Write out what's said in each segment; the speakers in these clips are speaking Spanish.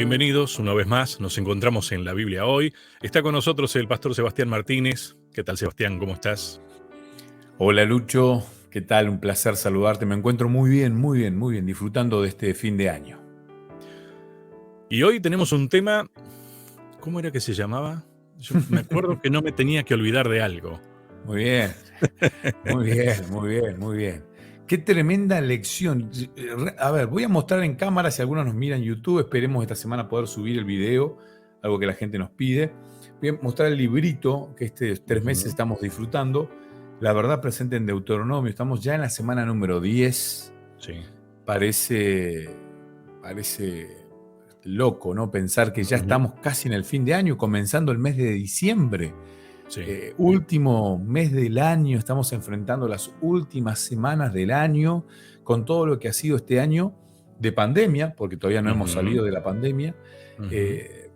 Bienvenidos una vez más, nos encontramos en la Biblia hoy. Está con nosotros el pastor Sebastián Martínez. ¿Qué tal, Sebastián? ¿Cómo estás? Hola Lucho, ¿qué tal? Un placer saludarte. Me encuentro muy bien, muy bien, muy bien, disfrutando de este fin de año. Y hoy tenemos un tema, ¿cómo era que se llamaba? Yo me acuerdo que no me tenía que olvidar de algo. Muy bien, muy bien, muy bien, muy bien. Qué tremenda lección. A ver, voy a mostrar en cámara si algunos nos miran en YouTube. Esperemos esta semana poder subir el video, algo que la gente nos pide. Voy a mostrar el librito que estos 3 meses Ujú. estamos disfrutando. La verdad presente en Deuteronomio. Estamos ya en la semana número 10. Sí. Parece loco, ¿no? Pensar que ya Ujú. estamos casi en el fin de año, comenzando el mes de diciembre. Sí. Último mes del año, estamos enfrentando las últimas semanas del año con todo lo que ha sido este año de pandemia, porque todavía no hemos Ujú. salido de la pandemia, Ujú. de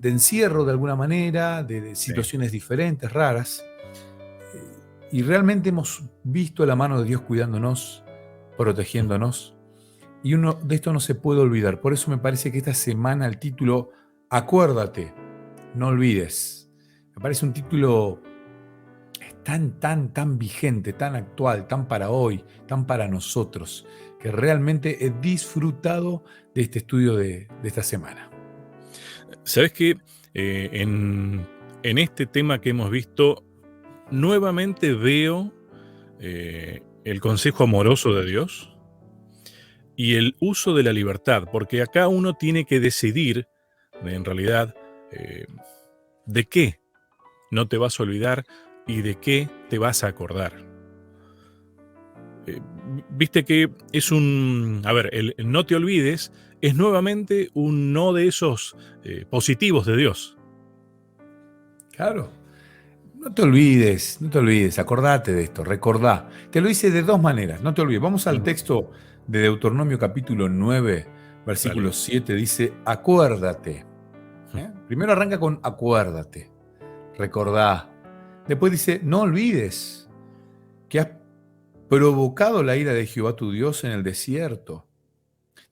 encierro de alguna manera, de Sí. situaciones diferentes, raras. Y realmente hemos visto la mano de Dios cuidándonos, Ujú. protegiéndonos. Y uno de esto no se puede olvidar. Por eso me parece que esta semana el título, Acuérdate, no olvides, me parece un título tan vigente, tan actual, tan para hoy, tan para nosotros, que realmente he disfrutado de este estudio de esta semana. ¿Sabes qué? En este tema que hemos visto, nuevamente veo el consejo amoroso de Dios y el uso de la libertad, porque acá uno tiene que decidir, en realidad, eh, de qué no te vas a olvidar y de qué te vas a acordar. Eh, Viste que es a ver, el no te olvides es nuevamente un no de esos positivos de Dios. Claro, no te olvides, acordate de esto, recordá. Te lo hice de dos maneras, no te olvides. Vamos al Ujú. texto de Deuteronomio capítulo 9, versículo Dale. 7, dice, acuérdate. Primero arranca con acuérdate, recordá. Después dice, no olvides que has provocado la ira de Jehová tu Dios en el desierto,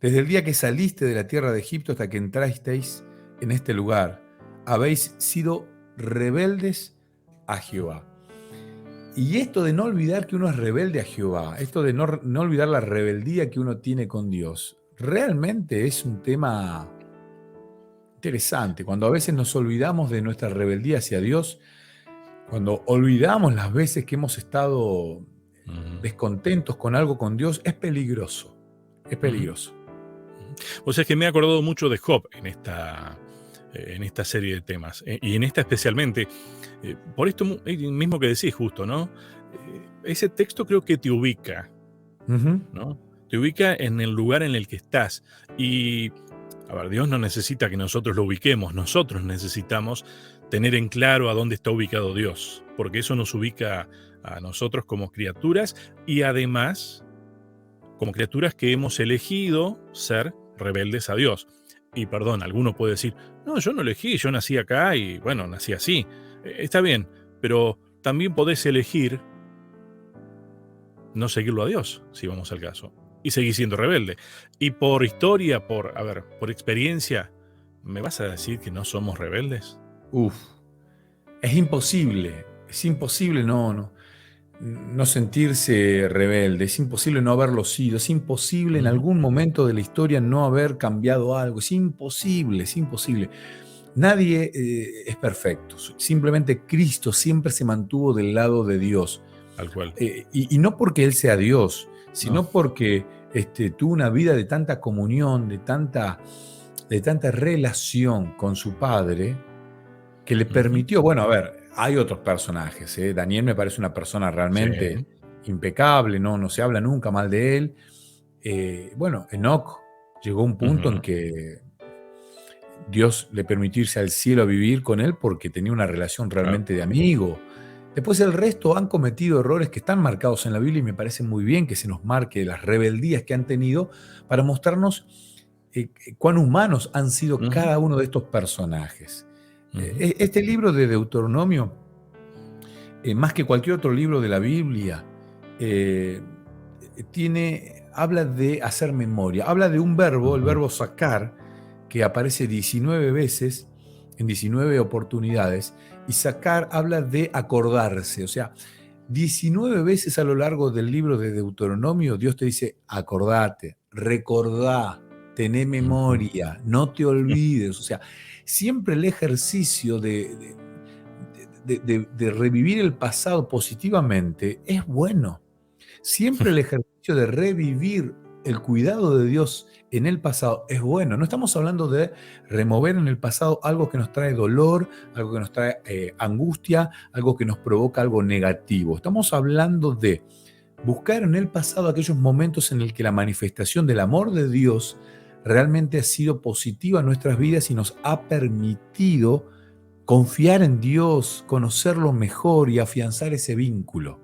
desde el día que saliste de la tierra de Egipto hasta que entrasteis en este lugar. Habéis sido rebeldes a Jehová. Y esto de no olvidar que uno es rebelde a Jehová, esto de no olvidar la rebeldía que uno tiene con Dios, realmente es un tema interesante. Cuando a veces nos olvidamos de nuestra rebeldía hacia Dios, cuando olvidamos las veces que hemos estado Ujú. descontentos con algo con Dios, es peligroso. Es Ujú. peligroso. O sea, es que me he acordado mucho de Job en esta serie de temas, y en esta especialmente, por esto mismo que decís justo, ¿no? Ese texto creo que te ubica, Ujú. ¿no? Te ubica en el lugar en el que estás. Y, a ver, Dios no necesita que nosotros lo ubiquemos, nosotros necesitamos tener en claro a dónde está ubicado Dios, porque eso nos ubica a nosotros como criaturas y además como criaturas que hemos elegido ser rebeldes a Dios. Y perdón, alguno puede decir, no, yo no elegí, yo nací acá y bueno, nací así. Está bien, pero también podés elegir no seguirlo a Dios, si vamos al caso, y seguir siendo rebelde. Y por historia, por experiencia, ¿me vas a decir que no somos rebeldes? Uf, es imposible no sentirse rebelde, es imposible no haberlo sido, es imposible en Ujú. algún momento de la historia no haber cambiado algo, es imposible, es imposible. Nadie es perfecto, simplemente Cristo siempre se mantuvo del lado de Dios. Tal cual. Y no porque Él sea Dios, No. sino porque tuvo una vida de tanta comunión, de tanta relación con su Padre, que le Ujú. permitió, bueno, a ver, hay otros personajes, ¿eh? Daniel me parece una persona Sí. realmente impecable, no se habla nunca mal de él. Bueno, Enoch llegó a un punto en Ujú. que Dios le permitió irse al cielo a vivir con él porque tenía una relación Claro. realmente de amigo. Después el resto han cometido errores que están marcados en la Biblia y me parece muy bien que se nos marque las rebeldías que han tenido para mostrarnos cuán humanos han sido Ujú. cada uno de estos personajes. Ujú. Este libro de Deuteronomio, más que cualquier otro libro de la Biblia, eh, habla de hacer memoria, habla de un verbo, el Ujú. verbo sacar, que aparece 19 veces, en 19 oportunidades, y sacar habla de acordarse, o sea, 19 veces a lo largo del libro de Deuteronomio, Dios te dice, acordate, recordá, tené Ujú. memoria, no te olvides. O sea, siempre el ejercicio de revivir el pasado positivamente es bueno. Siempre el ejercicio de revivir el cuidado de Dios en el pasado es bueno. No estamos hablando de remover en el pasado algo que nos trae dolor, algo que nos trae angustia, algo que nos provoca algo negativo. Estamos hablando de buscar en el pasado aquellos momentos en el que la manifestación del amor de Dios realmente ha sido positiva en nuestras vidas y nos ha permitido confiar en Dios, conocerlo mejor y afianzar ese vínculo.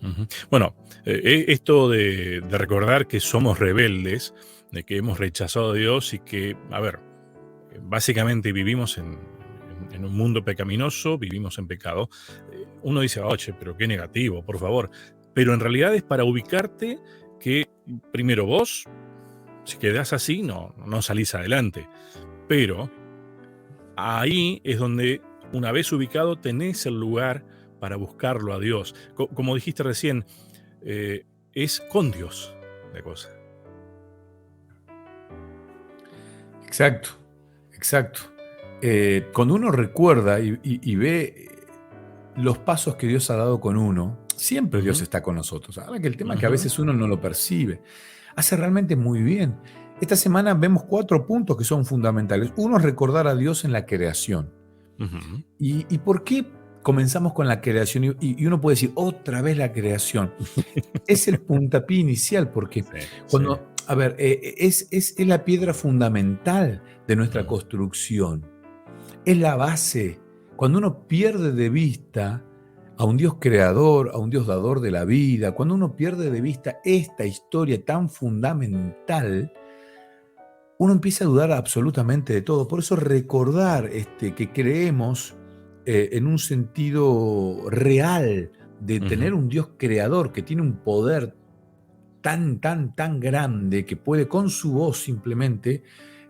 Ujú. Bueno, esto de recordar que somos rebeldes, de que hemos rechazado a Dios y que, a ver, básicamente vivimos en un mundo pecaminoso, vivimos en pecado. Uno dice, oye, pero qué negativo, por favor. Pero en realidad es para ubicarte que primero vos, si quedás así, no salís adelante. Pero ahí es donde, una vez ubicado, tenés el lugar para buscarlo a Dios. Como dijiste recién, eh, es con Dios la cosa. Exacto, exacto. Cuando uno recuerda y ve los pasos que Dios ha dado con uno, siempre Dios Ujú, está con nosotros. Ahora que el tema es que a ujú, veces uno no lo percibe. Hace realmente muy bien. Esta semana vemos 4 puntos que son fundamentales. Uno es recordar a Dios en la creación. ujú. ¿Y por qué comenzamos con la creación? Y uno puede decir, otra vez la creación. Es el puntapié inicial, porque Sí, sí. cuando, a ver, es la piedra fundamental de nuestra Mm, construcción. Es la base. Cuando uno pierde de vista a un Dios creador, a un Dios dador de la vida, cuando uno pierde de vista esta historia tan fundamental, uno empieza a dudar absolutamente de todo. Por eso recordar que creemos en un sentido real de ujú. tener un Dios creador que tiene un poder tan, tan, tan grande que puede con su voz simplemente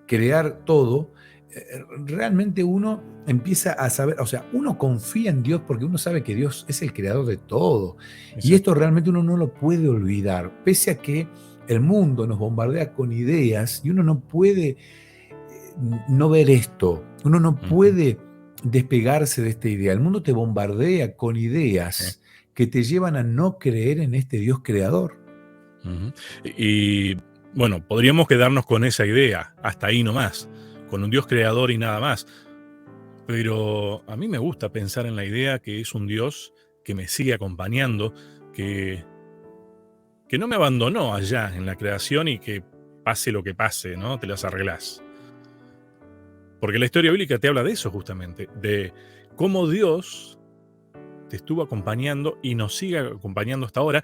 crear todo, realmente uno empieza a saber, o sea, uno confía en Dios porque uno sabe que Dios es el creador de todo. Y esto Exacto. realmente uno no lo puede olvidar, pese a que el mundo nos bombardea con ideas y uno no puede no ver esto, uno no Ujú, puede despegarse de esta idea. El mundo te bombardea con sí, ideas que te llevan a no creer en este Dios creador. ujú. Y bueno, podríamos quedarnos con esa idea, hasta ahí nomás, con un Dios creador y nada más. Pero a mí me gusta pensar en la idea que es un Dios que me sigue acompañando, que, que no me abandonó allá en la creación y que pase lo que pase, ¿no? Te las arreglás. Porque la historia bíblica te habla de eso justamente, de cómo Dios te estuvo acompañando y nos sigue acompañando hasta ahora,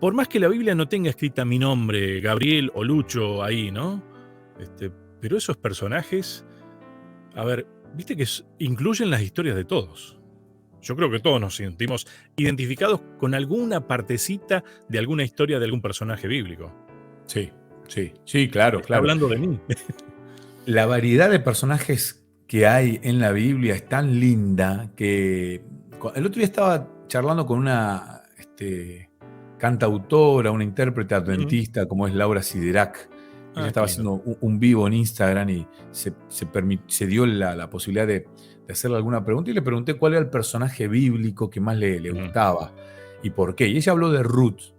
por más que la Biblia no tenga escrita mi nombre, Gabriel o Lucho ahí, ¿no? Este, pero esos personajes, a ver, viste que incluyen las historias de todos. Yo creo que todos nos sentimos identificados con alguna partecita de alguna historia de algún personaje bíblico. Sí, sí, sí, claro, Está claro. hablando de mí. La variedad de personajes que hay en la Biblia es tan linda que el otro día estaba charlando con una cantautora, una intérprete Mm. adventista como es Laura Siderac. Ella Ah, qué estaba lindo. haciendo un vivo en Instagram y se dio la posibilidad de hacerle alguna pregunta y le pregunté cuál era el personaje bíblico que más le Mm, gustaba y por qué. Y ella habló de Ruth.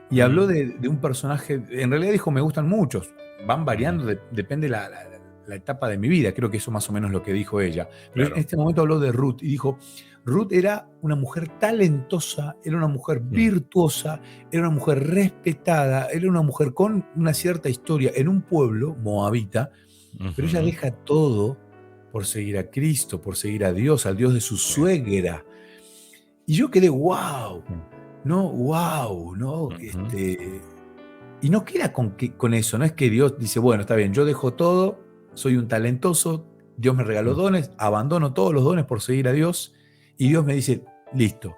Y habló mm, de un personaje, en realidad dijo, me gustan muchos, van ujú, variando, depende la etapa de mi vida, creo que eso más o menos lo que dijo ella. Pero en claro. este momento habló de Ruth y dijo, Ruth era una mujer talentosa, era una mujer Mm, virtuosa, era una mujer respetada, era una mujer con una cierta historia en un pueblo moabita, pero ella ujú, deja todo por seguir a Cristo, por seguir a Dios, al Dios de su sí, suegra. Y yo quedé, wow, mm, no, wow, no, ujú, y no queda con eso, no es que Dios dice, bueno, está bien, yo dejo todo, soy un talentoso, Dios me regaló mm, dones, abandono todos los dones por seguir a Dios, y Dios me dice, listo.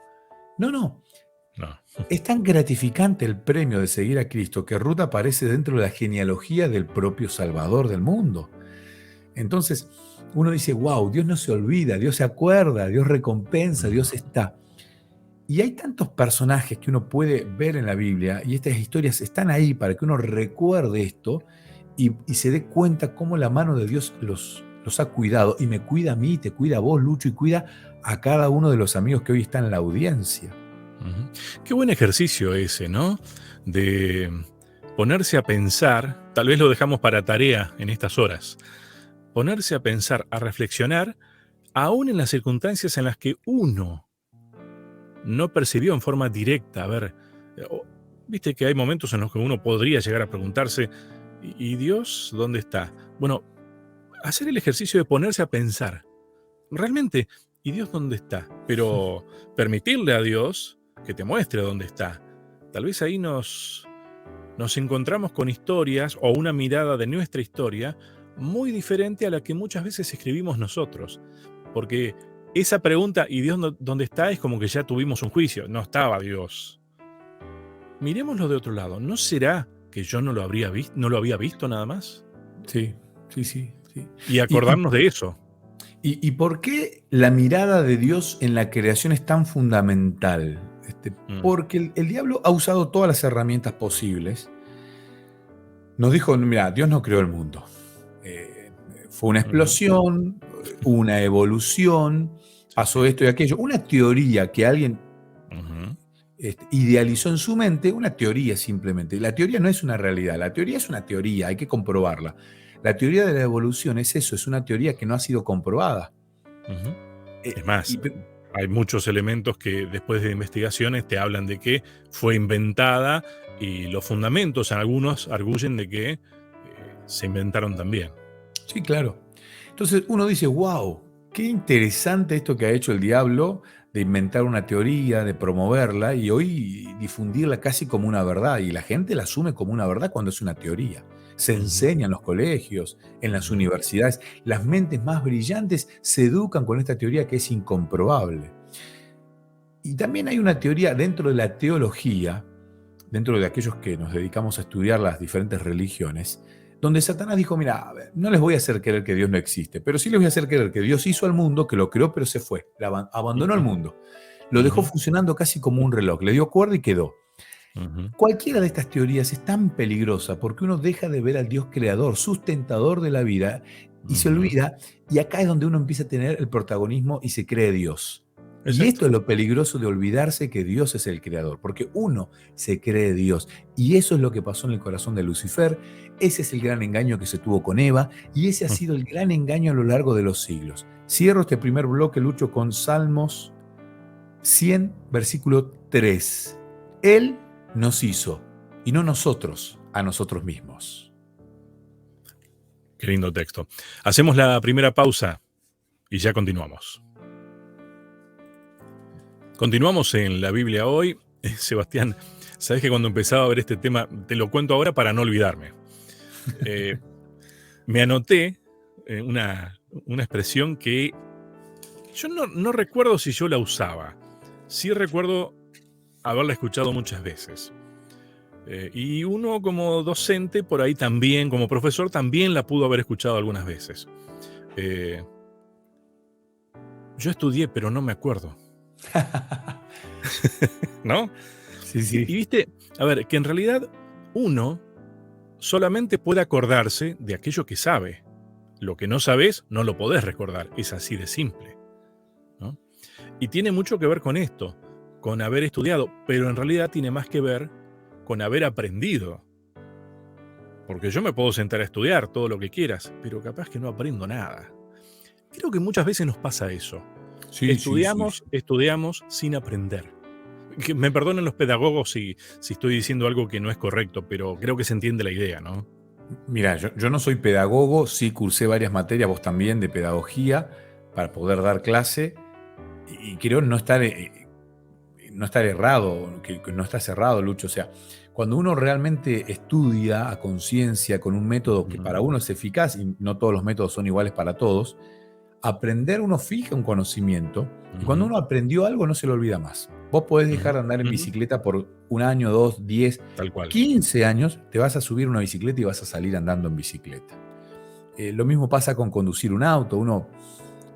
No, no, no. es tan gratificante el premio de seguir a Cristo que Ruth aparece dentro de la genealogía del propio Salvador del mundo. Entonces uno dice, wow, Dios no se olvida, Dios se acuerda, Dios recompensa, Dios está. Y hay tantos personajes que uno puede ver en la Biblia y estas historias están ahí para que uno recuerde esto y se dé cuenta cómo la mano de Dios los ha cuidado y me cuida a mí, te cuida a vos, Lucho, y cuida a cada uno de los amigos que hoy están en la audiencia. Qué buen ejercicio ese, ¿no? De ponerse a pensar, tal vez lo dejamos para tarea en estas horas, ponerse a pensar, a reflexionar, aún en las circunstancias en las que uno no percibió en forma directa. A ver, viste que hay momentos en los que uno podría llegar a preguntarse, ¿y Dios dónde está? Bueno, hacer el ejercicio de ponerse a pensar, realmente, ¿y Dios dónde está? Pero permitirle a Dios que te muestre dónde está. Tal vez ahí nos encontramos con historias o una mirada de nuestra historia muy diferente a la que muchas veces escribimos nosotros. Porque esa pregunta, ¿y Dios dónde está? Es como que ya tuvimos un juicio. No estaba Dios. Miremoslo de otro lado. ¿No será que yo no lo había visto nada más? Sí. Y acordarnos de eso. ¿Y por qué la mirada de Dios en la creación es tan fundamental? Porque el diablo ha usado todas las herramientas posibles. Nos dijo, mira, Dios no creó el mundo. Fue una explosión, una evolución, pasó esto y aquello. Una teoría que alguien idealizó en su mente, una teoría simplemente. La teoría no es una realidad, la teoría es una teoría, hay que comprobarla. La teoría de la evolución es eso, es una teoría que no ha sido comprobada. Es más, hay muchos elementos que después de investigaciones te hablan de que fue inventada y los fundamentos, algunos arguyen de que se inventaron también. Sí, claro. Entonces uno dice, wow, qué interesante esto que ha hecho el diablo de inventar una teoría, de promoverla y hoy difundirla casi como una verdad. Y la gente la asume como una verdad cuando es una teoría. Se enseña en los colegios, en las universidades. Las mentes más brillantes se educan con esta teoría que es incomprobable. Y también hay una teoría dentro de la teología, dentro de aquellos que nos dedicamos a estudiar las diferentes religiones, donde Satanás dijo, mira, no les voy a hacer creer que Dios no existe, pero sí les voy a hacer creer que Dios hizo al mundo, que lo creó, pero se fue, abandonó el mundo. Lo dejó funcionando casi como un reloj, le dio cuerda y quedó. Cualquiera de estas teorías es tan peligrosa porque uno deja de ver al Dios creador, sustentador de la vida, y se olvida, y acá es donde uno empieza a tener el protagonismo y se cree Dios. Exacto. Y esto es lo peligroso de olvidarse que Dios es el creador, porque uno se cree Dios. Y eso es lo que pasó en el corazón de Lucifer, ese es el gran engaño que se tuvo con Eva, y ese ha sido el gran engaño a lo largo de los siglos. Cierro este primer bloque, Lucho, con Salmos 100, versículo 3. Él nos hizo, y no nosotros a nosotros mismos. Qué lindo texto. Hacemos la primera pausa y ya continuamos. Continuamos en la Biblia hoy. Sebastián, sabes que cuando empezaba a ver este tema, te lo cuento ahora para no olvidarme. Me anoté una expresión que yo no recuerdo si yo la usaba. Sí recuerdo haberla escuchado muchas veces. Y uno como docente por ahí también, como profesor, también la pudo haber escuchado algunas veces. Yo estudié, pero no me acuerdo. ¿No? Sí. Y viste, a ver, que en realidad uno solamente puede acordarse de aquello que sabe. Lo que no sabes, no lo podés recordar. Es así de simple, ¿no? Y tiene mucho que ver con esto, con haber estudiado, pero en realidad tiene más que ver con haber aprendido. Porque yo me puedo sentar a estudiar todo lo que quieras, pero capaz que no aprendo nada. Creo que muchas veces nos pasa eso. Sí. Estudiamos sin aprender. Que me perdonen los pedagogos si estoy diciendo algo que no es correcto, pero creo que se entiende la idea, ¿no? Mira, yo no soy pedagogo, sí cursé varias materias, vos también, de pedagogía, para poder dar clase, y creo no estar errado, que no está cerrado, Lucho. O sea, cuando uno realmente estudia a conciencia con un método que para uno es eficaz, y no todos los métodos son iguales para todos, aprender uno fija un conocimiento, y cuando uno aprendió algo no se lo olvida más. Vos podés dejar de andar en bicicleta por 1 año, 2, 10, Tal cual. 15 años, te vas a subir una bicicleta y vas a salir andando en bicicleta. Lo mismo pasa con conducir un auto. Uno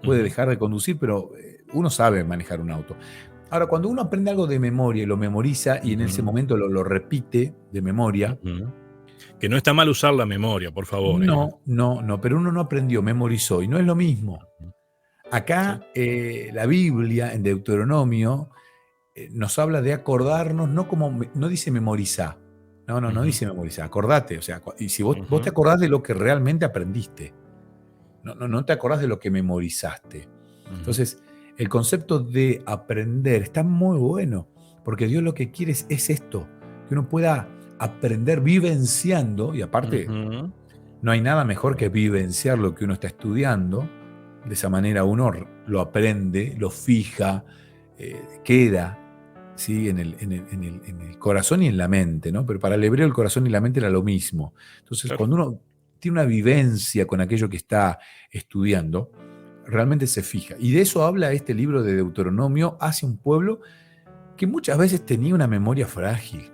puede dejar de conducir, pero uno sabe manejar un auto. Ahora, cuando uno aprende algo de memoria y lo memoriza y en ese momento lo repite de memoria, que no está mal usar la memoria, por favor. no, pero uno no aprendió, memorizó y no es lo mismo. Acá la Biblia, en Deuteronomio, nos habla de acordarnos, no dice memorizar. No dice memorizar, acordate. O sea, y si vos te acordás de lo que realmente aprendiste, no te acordás de lo que memorizaste. Entonces, el concepto de aprender está muy bueno, porque Dios lo que quiere es esto, que uno pueda aprender vivenciando, y aparte, no hay nada mejor que vivenciar lo que uno está estudiando. De esa manera uno lo aprende, lo fija, queda, ¿sí? en el corazón y en la mente, ¿no? Pero para el hebreo el corazón y la mente era lo mismo. Entonces, Claro. cuando uno tiene una vivencia con aquello que está estudiando, realmente se fija. Y de eso habla este libro de Deuteronomio hacia un pueblo que muchas veces tenía una memoria frágil.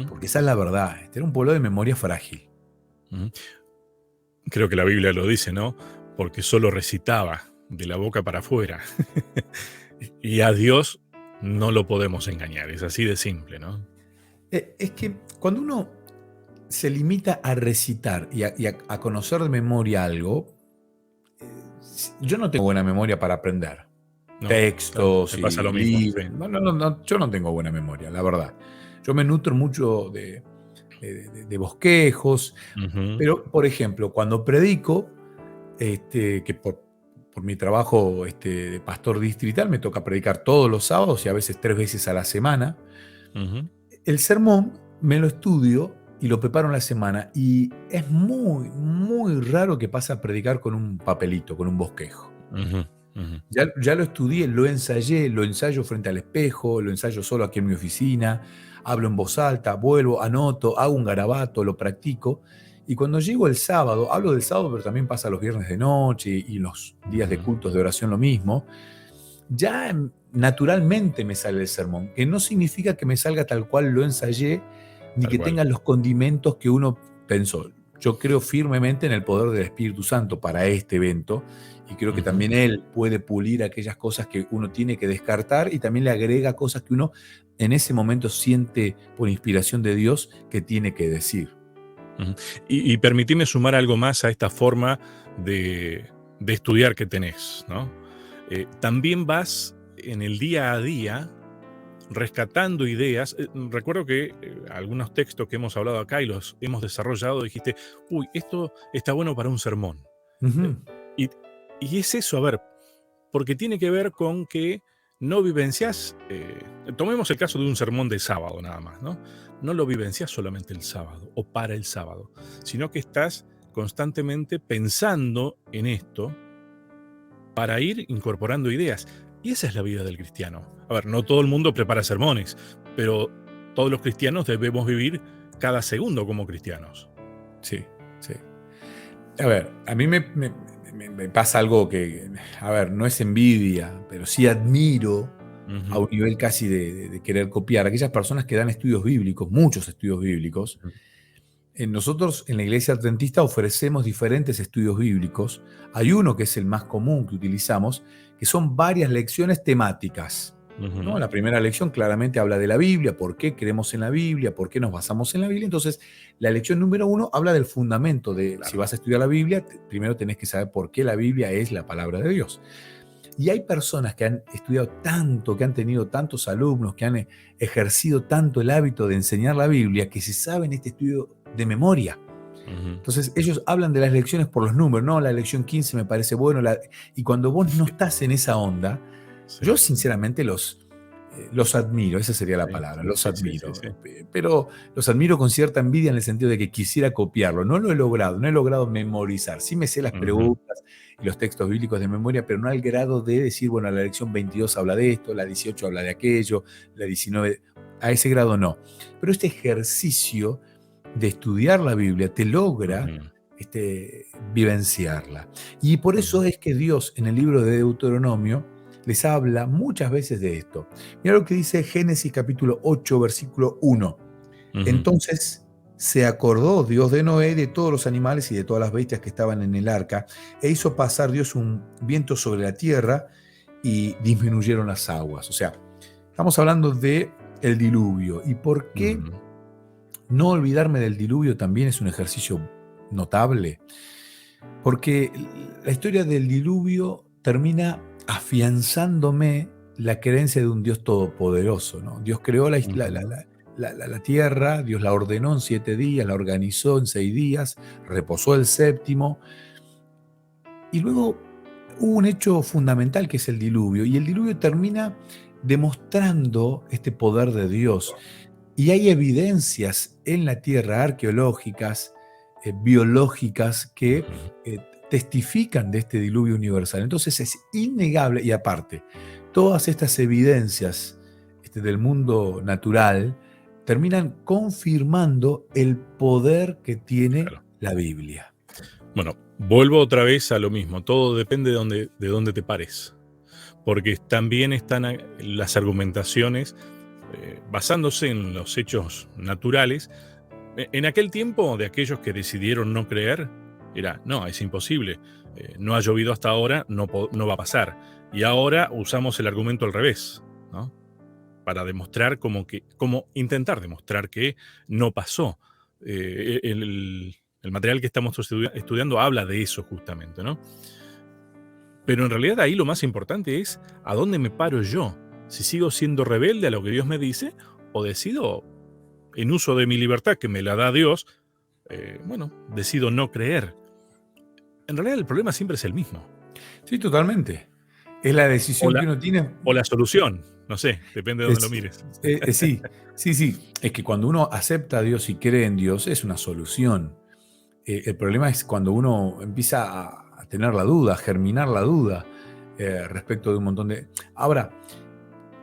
Porque esa es la verdad, este era un pueblo de memoria frágil. Creo que la Biblia lo dice, ¿no? Porque solo recitaba de la boca para afuera. Y a Dios no lo podemos engañar, es así de simple, ¿no? Es que cuando uno se limita a recitar y a conocer de memoria algo, yo no tengo buena memoria para aprender. No, Textos me y pasa lo mismo. libros. Sí. No, yo no tengo buena memoria, la verdad. Yo me nutro mucho de bosquejos, pero, por ejemplo, cuando predico, que por mi trabajo de pastor distrital me toca predicar todos los sábados y a veces 3 veces a la semana, el sermón me lo estudio y lo preparo en la semana, y es muy, muy raro que pase a predicar con un papelito, con un bosquejo. Ya lo estudié, lo ensayé, lo ensayo frente al espejo, lo ensayo solo aquí en mi oficina, hablo en voz alta, vuelvo, anoto, hago un garabato, lo practico. Y cuando llego el sábado, hablo del sábado, pero también pasa los viernes de noche y los días de cultos de oración lo mismo, ya naturalmente me sale el sermón, que no significa que me salga tal cual lo ensayé, ni que tenga los condimentos que uno pensó. Yo creo firmemente en el poder del Espíritu Santo para este evento, y creo que también Él puede pulir aquellas cosas que uno tiene que descartar y también le agrega cosas que uno en ese momento siente por inspiración de Dios que tiene que decir. Y permitime sumar algo más a esta forma de estudiar que tenés, ¿no? También vas en el día a día rescatando ideas. Recuerdo que algunos textos que hemos hablado acá y los hemos desarrollado, dijiste, uy, esto está bueno para un sermón. Y, y es eso, a ver, porque tiene que ver con que no vivencias, tomemos el caso de un sermón de sábado nada más, ¿no? No lo vivencias solamente el sábado o para el sábado, sino que estás constantemente pensando en esto para ir incorporando ideas. Y esa es la vida del cristiano. A ver, no todo el mundo prepara sermones, pero todos los cristianos debemos vivir cada segundo como cristianos. Sí, sí. A ver, a mí me pasa algo que, a ver, no es envidia, pero sí admiro a un nivel casi de querer copiar aquellas personas que dan estudios bíblicos, muchos estudios bíblicos. Nosotros en la Iglesia Adventista ofrecemos diferentes estudios bíblicos. Hay uno que es el más común que utilizamos, que son varias lecciones temáticas. ¿No? La primera lección claramente habla de la Biblia, por qué creemos en la Biblia, por qué nos basamos en la Biblia. Entonces, la lección número 1 habla del fundamento de, si vas a estudiar la Biblia, primero tenés que saber por qué la Biblia es la palabra de Dios. Y hay personas que han estudiado tanto, que han tenido tantos alumnos, que han ejercido tanto el hábito de enseñar la Biblia, que se saben este estudio de memoria. Entonces ellos hablan de las lecciones por los números, no, la lección 15 me parece bueno, y cuando vos no estás en esa onda, yo sinceramente los admiro, esa sería la palabra, los admiro. Pero los admiro con cierta envidia en el sentido de que quisiera copiarlo. No lo he logrado memorizar. Sí me sé las preguntas y los textos bíblicos de memoria, pero no al grado de decir, bueno, la lección 22 habla de esto, la 18 habla de aquello, la 19, a ese grado no. Pero este ejercicio de estudiar la Biblia te logra vivenciarla. Y por eso es que Dios en el libro de Deuteronomio les habla muchas veces de esto. Mira lo que dice Génesis capítulo 8, versículo 1. Entonces se acordó Dios de Noé, de todos los animales y de todas las bestias que estaban en el arca, e hizo pasar Dios un viento sobre la tierra y disminuyeron las aguas. O sea, estamos hablando de el diluvio. ¿Y por qué Ujú. no olvidarme del diluvio también es un ejercicio notable? Porque la historia del diluvio termina afianzándome la creencia de un Dios todopoderoso, ¿no? Dios creó Ujú. la tierra, Dios la ordenó en 7 días, la organizó en 6 días, reposó el séptimo, y luego hubo un hecho fundamental que es el diluvio, y el diluvio termina demostrando este poder de Dios. Y hay evidencias en la tierra arqueológicas, biológicas, que Ujú. eh, testifican de este diluvio universal. Entonces es innegable, y aparte, todas estas evidencias del mundo natural terminan confirmando el poder que tiene Claro. la Biblia. Bueno, vuelvo otra vez a lo mismo. Todo depende de dónde te pares. Porque también están las argumentaciones basándose en los hechos naturales. En aquel tiempo, de aquellos que decidieron no creer, era, no, es imposible. No ha llovido hasta ahora, no va a pasar. Y ahora usamos el argumento al revés, ¿no? Para demostrar como intentar demostrar que no pasó. El material que estamos estudiando habla de eso justamente, ¿no? Pero en realidad ahí lo más importante es a dónde me paro yo. Si sigo siendo rebelde a lo que Dios me dice o decido, en uso de mi libertad que me la da Dios, bueno, decido no creer. En realidad el problema siempre es el mismo. Sí, totalmente. Es la O decisión la, que uno tiene. o la solución, no sé, depende de dónde lo Es- mires. sí, sí, sí. Es que cuando uno acepta a Dios y cree en Dios, es una solución. El problema es cuando uno empieza a tener la duda, a germinar la duda respecto de un montón de... Ahora,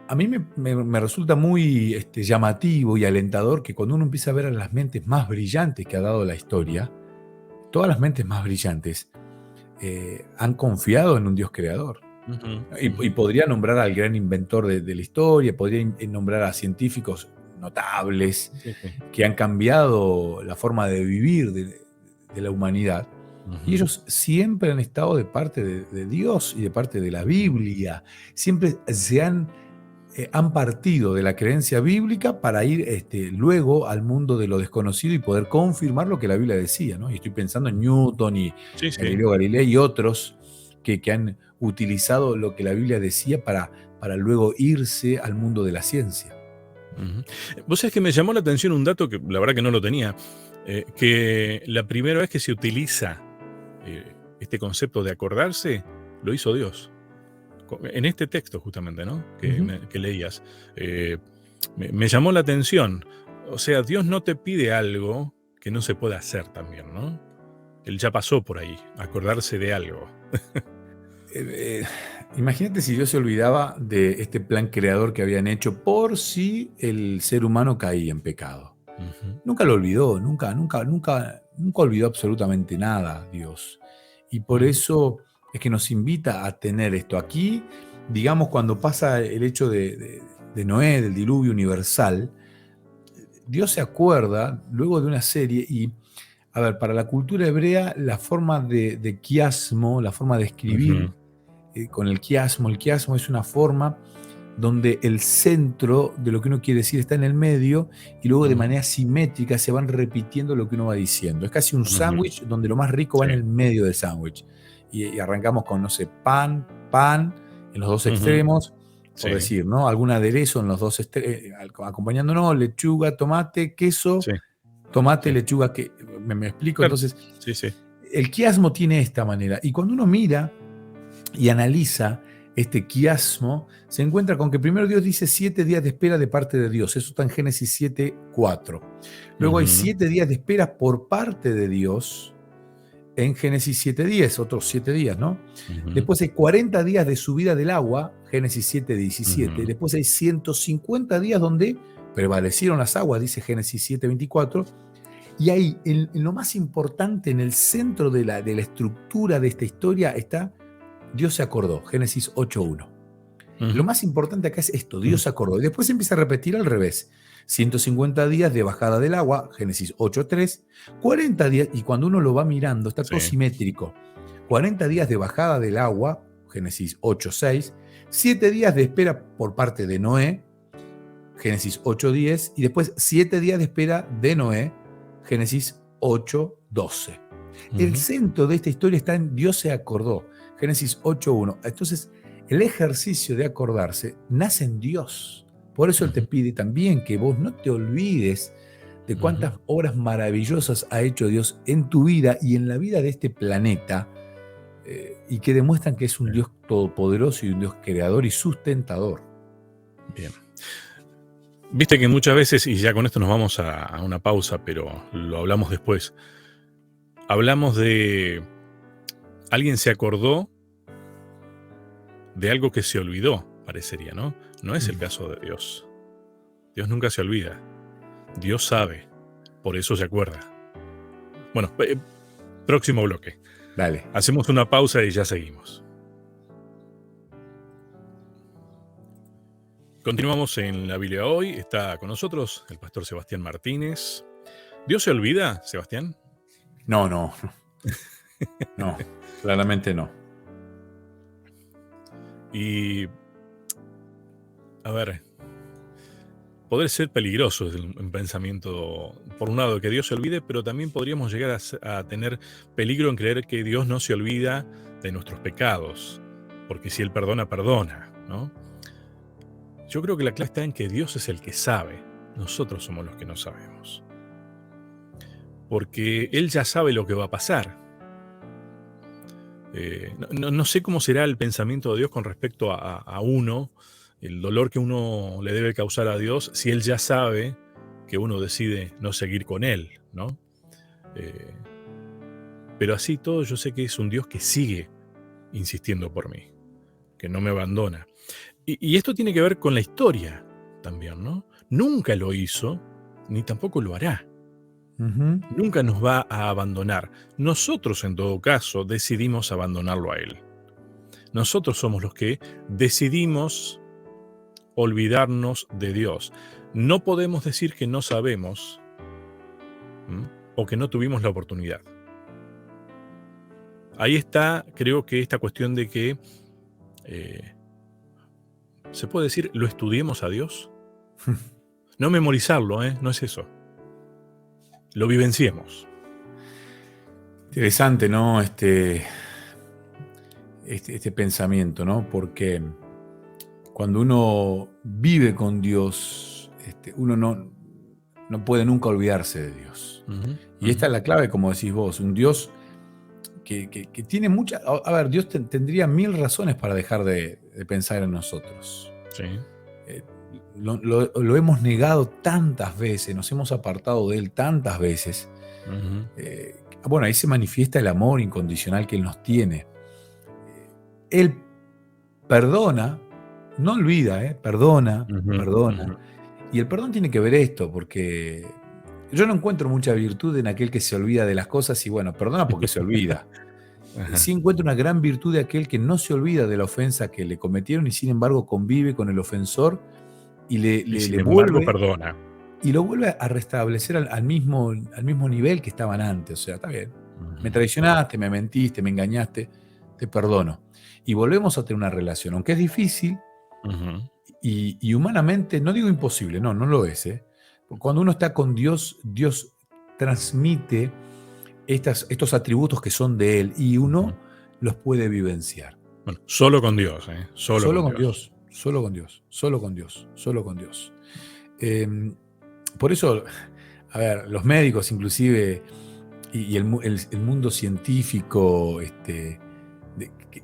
a mí me resulta muy llamativo y alentador que cuando uno empieza a ver a las mentes más brillantes que ha dado la historia, todas las mentes más brillantes han confiado en un Dios creador. Ujú, Y ujú. podría nombrar al gran inventor de la historia, podría nombrar a científicos notables Sí, sí. que han cambiado la forma de vivir de la humanidad. Y Ujú, ellos siempre han estado de parte de Dios y de parte de la ujú, Biblia. Siempre han partido de la creencia bíblica para ir luego al mundo de lo desconocido y poder confirmar lo que la Biblia decía, ¿no? Y estoy pensando en ujú. Newton y Sí, sí. Galileo Galilei y otros que han utilizado lo que la Biblia decía para luego irse al mundo de la ciencia. Ujú. Vos sabés que me llamó la atención un dato que la verdad que no lo tenía, que la primera vez que se utiliza este concepto de acordarse, lo hizo Dios. En este texto justamente, ¿no? Ujú. Que leías. Eh, me llamó la atención. O sea, Dios no te pide algo que no se pueda hacer también, ¿no? Él ya pasó por ahí, acordarse de algo. Eh, eh, Imagínate si Dios se olvidaba de este plan creador que habían hecho por si el ser humano caía en pecado. Ujú, Nunca lo olvidó, nunca olvidó absolutamente nada Dios. Y por ujú, eso es que nos invita a tener esto aquí, digamos, cuando pasa el hecho de Noé, del diluvio universal, Dios se acuerda luego de una serie y, a ver, para la cultura hebrea, la forma de quiasmo, la forma de escribir ujú, con el quiasmo es una forma donde el centro de lo que uno quiere decir está en el medio y luego de ujú, manera simétrica se van repitiendo lo que uno va diciendo. Es casi un ujú. sándwich donde lo más rico va en Sí. el medio del sándwich. Y arrancamos con, no sé, pan, pan en los dos Ujú, extremos, por sí, decir, ¿no? Algún aderezo en los dos extremos, acompañándonos, lechuga, tomate, queso, sí, tomate, sí. lechuga, que me explico. Claro. Entonces, Sí, sí. el quiasmo tiene esta manera. Y cuando uno mira y analiza este quiasmo, se encuentra con que primero Dios dice 7 días de espera de parte de Dios. Eso está en Génesis 7:4. Luego hay Ujú, 7 días de espera por parte de Dios en Génesis 7:10, otros 7 días, ¿no? ujú, Después hay 40 días de subida del agua, Génesis 7:17. ujú, Después hay 150 días donde prevalecieron las aguas, dice Génesis 7:24. Y ahí, en lo más importante, en el centro de la estructura de esta historia, está Dios se acordó, Génesis 8:1. Lo ujú, más importante acá es esto, Dios ujú, se acordó. Y después se empieza a repetir al revés. 150 días de bajada del agua, Génesis 8:3, 40 días, y cuando uno lo va mirando, está todo Sí. simétrico. 40 días de bajada del agua, Génesis 8:6, 7 días de espera por parte de Noé, Génesis 8:10, y después 7 días de espera de Noé, Génesis 8:12. El centro de esta historia está en Dios se acordó, Génesis 8:1. Entonces, el ejercicio de acordarse nace en Dios. Por eso Él te pide también que vos no te olvides de cuántas obras maravillosas ha hecho Dios en tu vida y en la vida de este planeta, y que demuestran que es un Dios todopoderoso y un Dios creador y sustentador. Bien. Viste que muchas veces, y ya con esto nos vamos a una pausa, pero lo hablamos después, hablamos de alguien se acordó de algo que se olvidó, parecería, ¿no? No es el caso de Dios. Dios nunca se olvida. Dios sabe, por eso se acuerda. Bueno, próximo bloque. Dale. Hacemos una pausa y ya seguimos. Continuamos en la Biblia hoy. Está con nosotros el pastor Sebastián Martínez. ¿Dios se olvida, Sebastián? No. No, claramente no. Y, a ver, podría ser peligroso un pensamiento, por un lado, que Dios se olvide, pero también podríamos llegar a tener peligro en creer que Dios no se olvida de nuestros pecados, porque si Él perdona, perdona, ¿no? Yo creo que la clave está en que Dios es el que sabe, nosotros somos los que no sabemos. Porque Él ya sabe lo que va a pasar. No sé cómo será el pensamiento de Dios con respecto a uno, el dolor que uno le debe causar a Dios, si Él ya sabe que uno decide no seguir con Él, ¿no? Pero así todo yo sé que es un Dios que sigue insistiendo por mí, que no me abandona. Y esto tiene que ver con la historia también, ¿no? Nunca lo hizo, ni tampoco lo hará. Nunca nos va a abandonar. Nosotros, en todo caso, decidimos abandonarlo a Él. Nosotros somos los que decidimos olvidarnos de Dios. No podemos decir que no sabemos o que no tuvimos la oportunidad. Ahí está, creo que esta cuestión de que se puede decir, lo estudiemos a Dios. No memorizarlo, no es eso. Lo vivenciemos. Interesante, ¿no? Este pensamiento, ¿no? Porque cuando uno vive con Dios, uno no puede nunca olvidarse de Dios. Y esta es la clave, como decís vos, un Dios que tiene mucha... A ver, Dios tendría 1000 razones para dejar de pensar en nosotros. Sí. Lo hemos negado tantas veces, nos hemos apartado de Él tantas veces. Bueno, ahí se manifiesta el amor incondicional que Él nos tiene. Él perdona, no olvida, perdona. Y el perdón tiene que ver esto, porque yo no encuentro mucha virtud en aquel que se olvida de las cosas y bueno, perdona porque se olvida. Sí encuentro una gran virtud de aquel que no se olvida de la ofensa que le cometieron y sin embargo convive con el ofensor y le vuelve, perdona. Y lo vuelve a restablecer al mismo nivel que estaban antes. O sea, está bien, me traicionaste, me mentiste, me engañaste, te perdono. Y volvemos a tener una relación, aunque es difícil y humanamente, no digo imposible, no lo es. Cuando uno está con Dios, Dios transmite estos atributos que son de Él y uno los puede vivenciar. Bueno, solo con Dios, Solo con Dios. Solo con Dios, solo con Dios, solo con Dios. Por eso, a ver, los médicos inclusive y el mundo científico que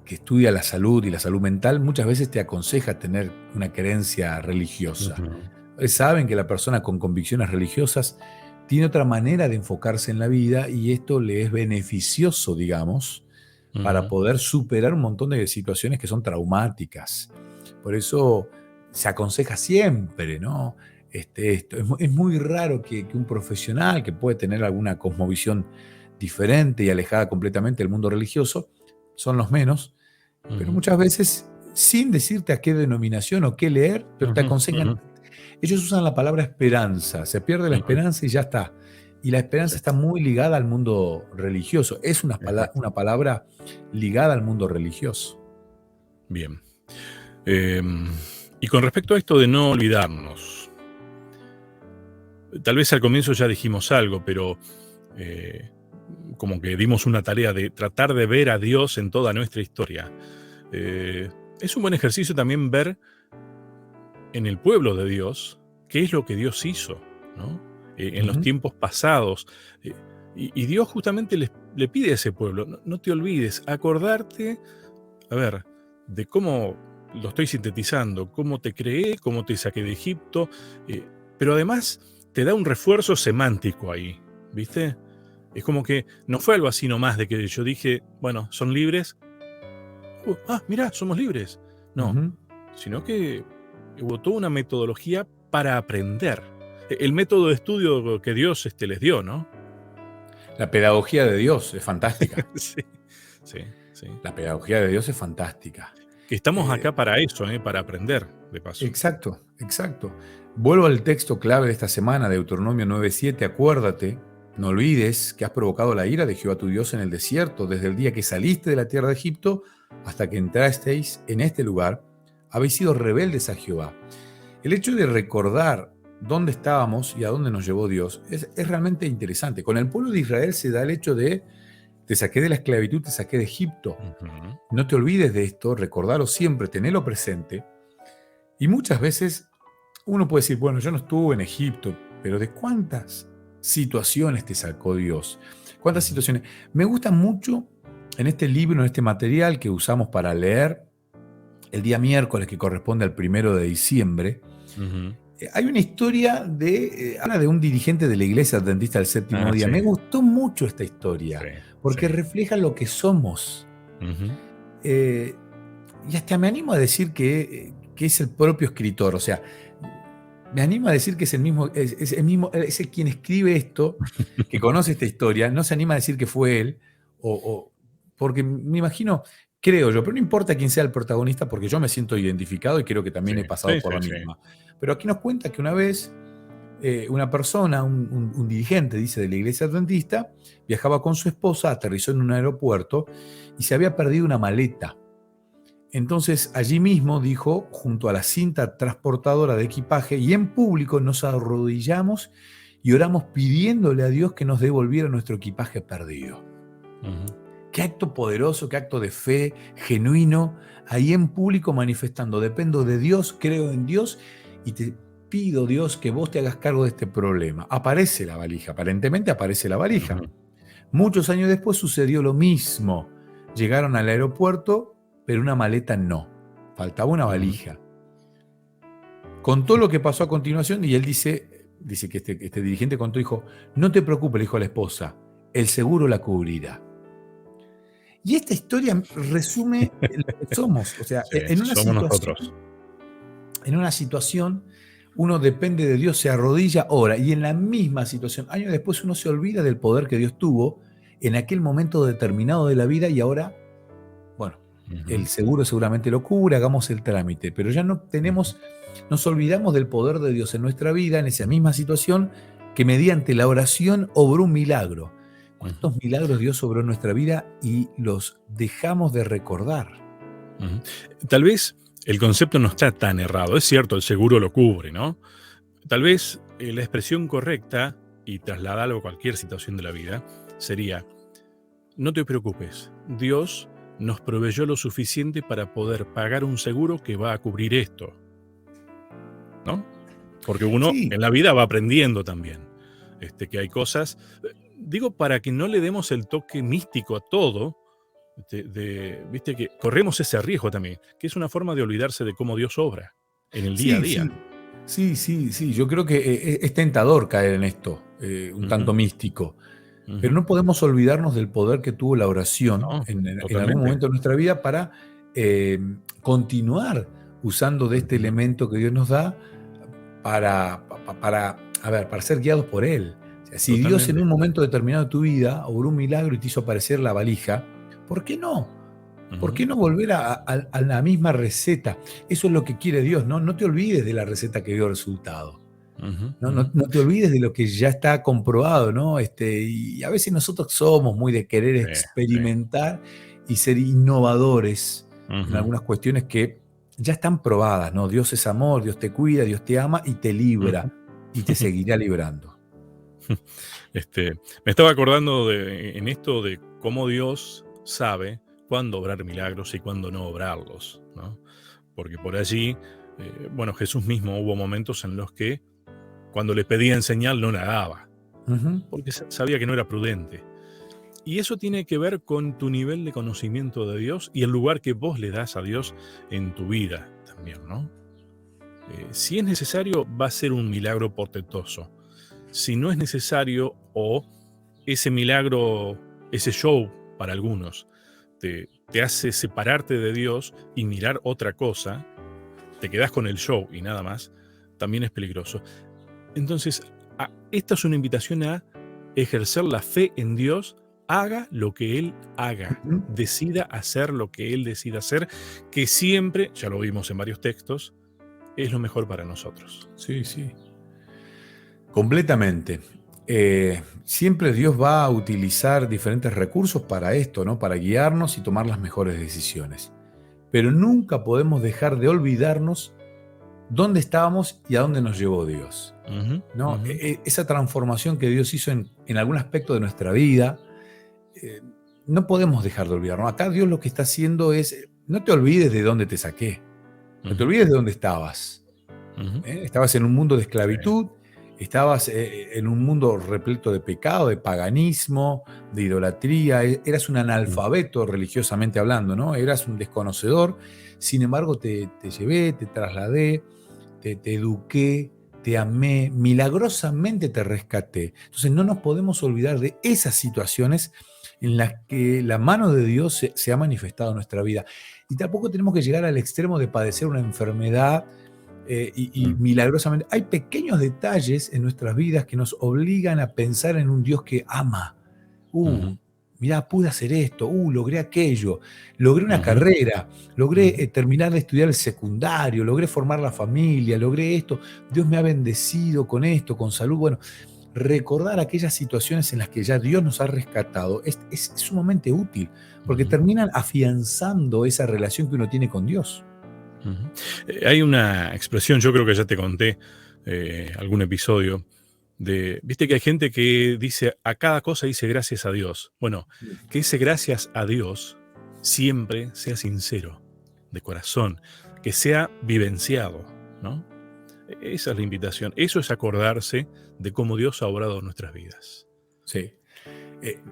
estudia la salud y la salud mental muchas veces te aconseja tener una creencia religiosa. Saben que la persona con convicciones religiosas tiene otra manera de enfocarse en la vida y esto le es beneficioso, digamos, para poder superar un montón de situaciones que son traumáticas. Por eso se aconseja siempre, ¿no? Esto. Es muy raro que un profesional que puede tener alguna cosmovisión diferente y alejada completamente del mundo religioso, son los menos, pero muchas veces, sin decirte a qué denominación o qué leer, pero te aconsejan, ellos usan la palabra esperanza, se pierde la Ujú, esperanza y ya está. Y la esperanza sí, está muy ligada al mundo religioso, es exacto. una palabra ligada al mundo religioso. Bien. Em, y con respecto a esto de no olvidarnos, tal vez al comienzo ya dijimos algo, pero eh, como que dimos una tarea de tratar de ver a Dios en toda nuestra historia. Eh, es un buen ejercicio también ver en el pueblo de Dios qué es lo que Dios hizo, ¿no? En los Ujú, tiempos pasados. eh, y Dios justamente le pide a ese pueblo, no, no te olvides, acordarte, a ver, de cómo, lo estoy sintetizando, cómo te creé, cómo te saqué de Egipto, pero además te da un refuerzo semántico ahí, ¿viste? Es como que no fue algo así nomás de que yo dije, bueno, son libres, mirá, somos libres. No, ujú. sino que hubo toda una metodología para aprender. El método de estudio que Dios les dio, ¿no? La pedagogía de Dios es fantástica. Sí, sí, sí. La pedagogía de Dios es fantástica. Que estamos Eh, acá para eso, para aprender, de paso. exacto, exacto. Vuelvo al texto clave de esta semana, Deuteronomio 9:7. Acuérdate, no olvides que has provocado la ira de Jehová tu Dios en el desierto, desde el día que saliste de la tierra de Egipto hasta que entrasteis en este lugar, habéis sido rebeldes a Jehová. El hecho de recordar dónde estábamos y a dónde nos llevó Dios es realmente interesante. Con el pueblo de Israel se da el hecho de, te saqué de la esclavitud, te saqué de Egipto. Ujú. No te olvides de esto, recordalo siempre, tenelo presente. Y muchas veces uno puede decir, bueno, yo no estuve en Egipto, pero ¿de cuántas situaciones te sacó Dios? ¿Cuántas Ujú, situaciones? Me gusta mucho en este libro, en este material que usamos para leer el día miércoles que corresponde al 1 de diciembre. ujú. Hay una historia habla de un dirigente de la iglesia adventista del séptimo Ah, día. sí, Me gustó mucho esta sí, historia sí. porque refleja lo que somos. Ujú. Eh, y hasta me animo a decir que es el propio escritor. O sea, me animo a decir que es el mismo, es el quien escribe esto, que conoce esta historia. No se anima a decir que fue él, porque me imagino, creo yo, pero no importa quién sea el protagonista, porque yo me siento identificado y creo que Sí, también he pasado sí, por sí, la sí. misma. Pero aquí nos cuenta que una vez una persona, un dirigente, dice, de la iglesia adventista, viajaba con su esposa, aterrizó en un aeropuerto y se había perdido una maleta. Entonces allí mismo dijo, junto a la cinta transportadora de equipaje y en público nos arrodillamos y oramos pidiéndole a Dios que nos devolviera nuestro equipaje perdido. Ujú, Qué acto poderoso, qué acto de fe genuino, ahí en público manifestando, dependo de Dios, creo en Dios y te pido, Dios, que vos te hagas cargo de este problema. Aparece la valija, aparentemente aparece la valija. ujú, Muchos años después sucedió lo mismo. Llegaron al aeropuerto, pero una maleta no. Faltaba una ujú. valija. Contó lo que pasó a continuación y él dice que este dirigente contó, dijo, no te preocupes, le dijo a la esposa, el seguro la cubrirá. Y esta historia resume lo que somos. O sea, Sí, somos nosotros. en una situación, uno depende de Dios, se arrodilla, ora, y en la misma situación, años después uno se olvida del poder que Dios tuvo en aquel momento determinado de la vida y ahora, bueno, Ujú, el seguro seguramente lo cubre, hagamos el trámite, pero ya no ujú, tenemos, nos olvidamos del poder de Dios en nuestra vida, en esa misma situación, que mediante la oración obró un milagro. ujú, ¿Cuántos milagros Dios obró en nuestra vida y los dejamos de recordar? ujú. Tal vez el concepto no está tan errado. Es cierto, el seguro lo cubre, ¿no? Tal vez la expresión correcta, y trasladarlo a cualquier situación de la vida, sería: no te preocupes, Dios nos proveyó lo suficiente para poder pagar un seguro que va a cubrir esto, ¿no? Porque uno Sí, en la vida va aprendiendo también, que hay cosas, digo, para que no le demos el toque místico a todo, viste que corremos ese riesgo también, que es una forma de olvidarse de cómo Dios obra en el día a sí, día. sí, sí. Yo creo que es tentador caer en esto, un Ujú, tanto místico, pero ujú. no podemos olvidarnos del poder que tuvo la oración No, en algún totalmente. momento de nuestra vida para eh, continuar usando de este Ujú, elemento que Dios nos da a ver, para ser guiados por Él. O sea, si Dios en totalmente. un momento determinado de tu vida obró un milagro y te hizo aparecer la valija, ¿por qué no? ¿Por Ujú, qué no volver a la misma receta? Eso es lo que quiere Dios, ¿no? No te olvides de la receta que dio resultado. ujú, No, ujú. no te olvides de lo que ya está comprobado, ¿no? Y a veces nosotros somos muy de querer Sí, sí. experimentar y ser innovadores en Ujú, algunas cuestiones que ya están probadas, ¿no? Dios es amor, Dios te cuida, Dios te ama y te libra ujú. y te seguirá librando. Este, me estaba acordando en esto de cómo Dios sabe cuándo obrar milagros y cuándo no obrarlos, ¿no? Porque por allí, bueno, Jesús mismo hubo momentos en los que cuando le pedían señal no la daba, Ujú, porque sabía que no era prudente. Y eso tiene que ver con tu nivel de conocimiento de Dios y el lugar que vos le das a Dios en tu vida también, ¿no? Si es necesario, va a ser un milagro portentoso. Si no es necesario, o ese milagro, ese show para algunos, te hace separarte de Dios y mirar otra cosa, te quedás con el show y nada más, también es peligroso. Entonces, esta es una invitación a ejercer la fe en Dios, haga lo que Él haga, ujú. decida hacer lo que Él decida hacer, que siempre, ya lo vimos en varios textos, es lo mejor para nosotros. Sí, sí. Completamente. Siempre Dios va a utilizar diferentes recursos para esto, ¿no? Para guiarnos y tomar las mejores decisiones. Pero nunca podemos dejar de olvidarnos dónde estábamos y a dónde nos llevó Dios, Ujú, ¿no? ujú, Esa transformación que Dios hizo en algún aspecto de nuestra vida, eh, no podemos dejar de olvidarnos. Acá Dios lo que está haciendo es, no te olvides de dónde te saqué, no te ujú, olvides de dónde estabas. ujú. Estabas en un mundo de Sí. esclavitud, estabas en un mundo repleto de pecado, de paganismo, de idolatría, eras un Mm, analfabeto religiosamente hablando, ¿no? Eras un desconocedor, sin embargo te llevé, te trasladé, te eduqué, te amé, milagrosamente te rescaté. Entonces no nos podemos olvidar de esas situaciones en las que la mano de Dios se ha manifestado en nuestra vida. Y tampoco tenemos que llegar al extremo de padecer una enfermedad y mm, milagrosamente. Hay pequeños detalles en nuestras vidas que nos obligan a pensar en un Dios que ama. Uh, ujú, mirá, pude hacer esto, logré aquello, logré una ujú, carrera, logré ujú, terminar de estudiar el secundario, logré formar la familia, logré esto, Dios me ha bendecido con esto, con salud. Bueno, recordar aquellas situaciones en las que ya Dios nos ha rescatado es sumamente útil, porque ujú, terminan afianzando esa relación que uno tiene con Dios. ujú. Hay una expresión, yo creo que ya te conté algún episodio, viste que hay gente que dice a cada cosa dice gracias a Dios. Bueno, que ese gracias a Dios siempre sea sincero, de corazón, que sea vivenciado, ¿no? Esa es la invitación. Eso es acordarse de cómo Dios ha obrado en nuestras vidas. Sí.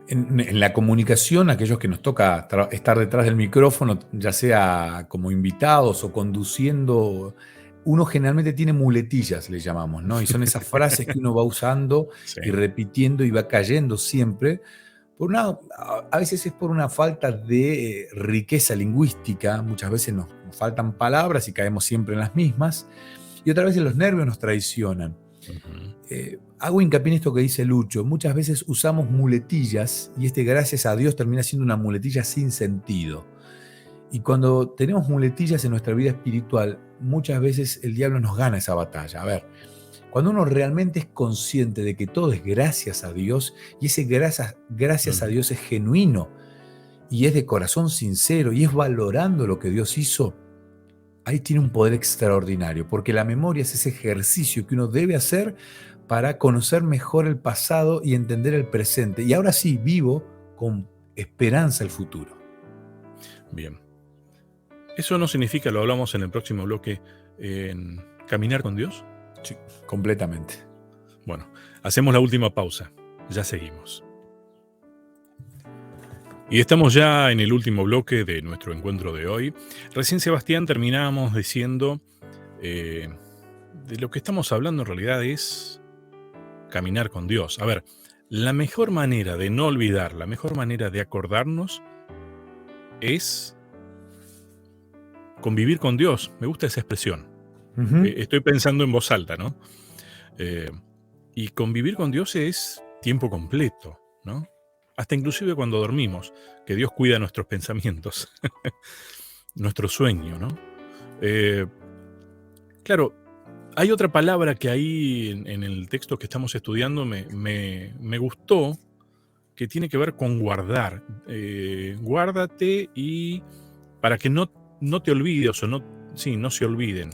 En la comunicación, aquellos que nos toca estar detrás del micrófono, ya sea como invitados o conduciendo, uno generalmente tiene muletillas, le llamamos, ¿no? Y son esas frases que uno va usando Sí. y repitiendo y va cayendo siempre. A veces es por una falta de riqueza lingüística, muchas veces nos faltan palabras y caemos siempre en las mismas, y otras veces los nervios nos traicionan. Ujú, Hago hincapié en esto que dice Lucho. Muchas veces usamos muletillas y gracias a Dios, termina siendo una muletilla sin sentido. Y cuando tenemos muletillas en nuestra vida espiritual, muchas veces el diablo nos gana esa batalla. A ver, cuando uno realmente es consciente de que todo es gracias a Dios y ese gracias a ujú, Dios es genuino y es de corazón sincero y es valorando lo que Dios hizo, ahí tiene un poder extraordinario, porque la memoria es ese ejercicio que uno debe hacer para conocer mejor el pasado y entender el presente. Y ahora sí, vivo con esperanza el futuro. bien. Eso no significa, lo hablamos en el próximo bloque, en caminar con Dios. Sí, completamente. Bueno, hacemos la última pausa. Ya seguimos. Y estamos ya en el último bloque de nuestro encuentro de hoy. Recién, Sebastián, terminábamos diciendo eh, de lo que estamos hablando en realidad es caminar con Dios. A ver, la mejor manera de no olvidar, la mejor manera de acordarnos es convivir con Dios. Me gusta esa expresión. Ujú. Estoy pensando en voz alta, ¿no? Eh, y convivir con Dios es tiempo completo, ¿no? hasta inclusive cuando dormimos, que Dios cuida nuestros pensamientos, nuestro sueño, ¿no? Eh, claro, hay otra palabra que ahí en el texto que estamos estudiando me gustó, que tiene que ver con guardar. Guárdate y para que no te olvides o no se olviden.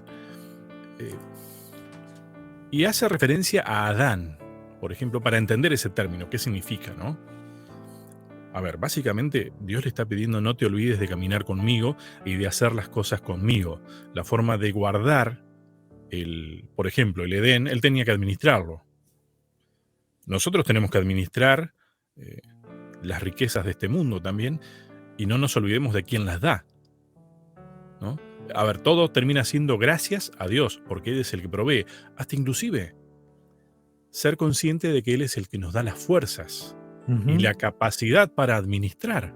Eh, y hace referencia a Adán, por ejemplo, para entender ese término, qué significa, ¿no? A ver, básicamente Dios le está pidiendo no te olvides de caminar conmigo y de hacer las cosas conmigo. La forma de guardar, por ejemplo, el Edén, él tenía que administrarlo. Nosotros tenemos que administrar eh, las riquezas de este mundo también y no nos olvidemos de quién las da, ¿no? A ver, todo termina siendo gracias a Dios, porque Él es el que provee. Hasta inclusive ser consciente de que Él es el que nos da las fuerzas y Ujú. la capacidad para administrar.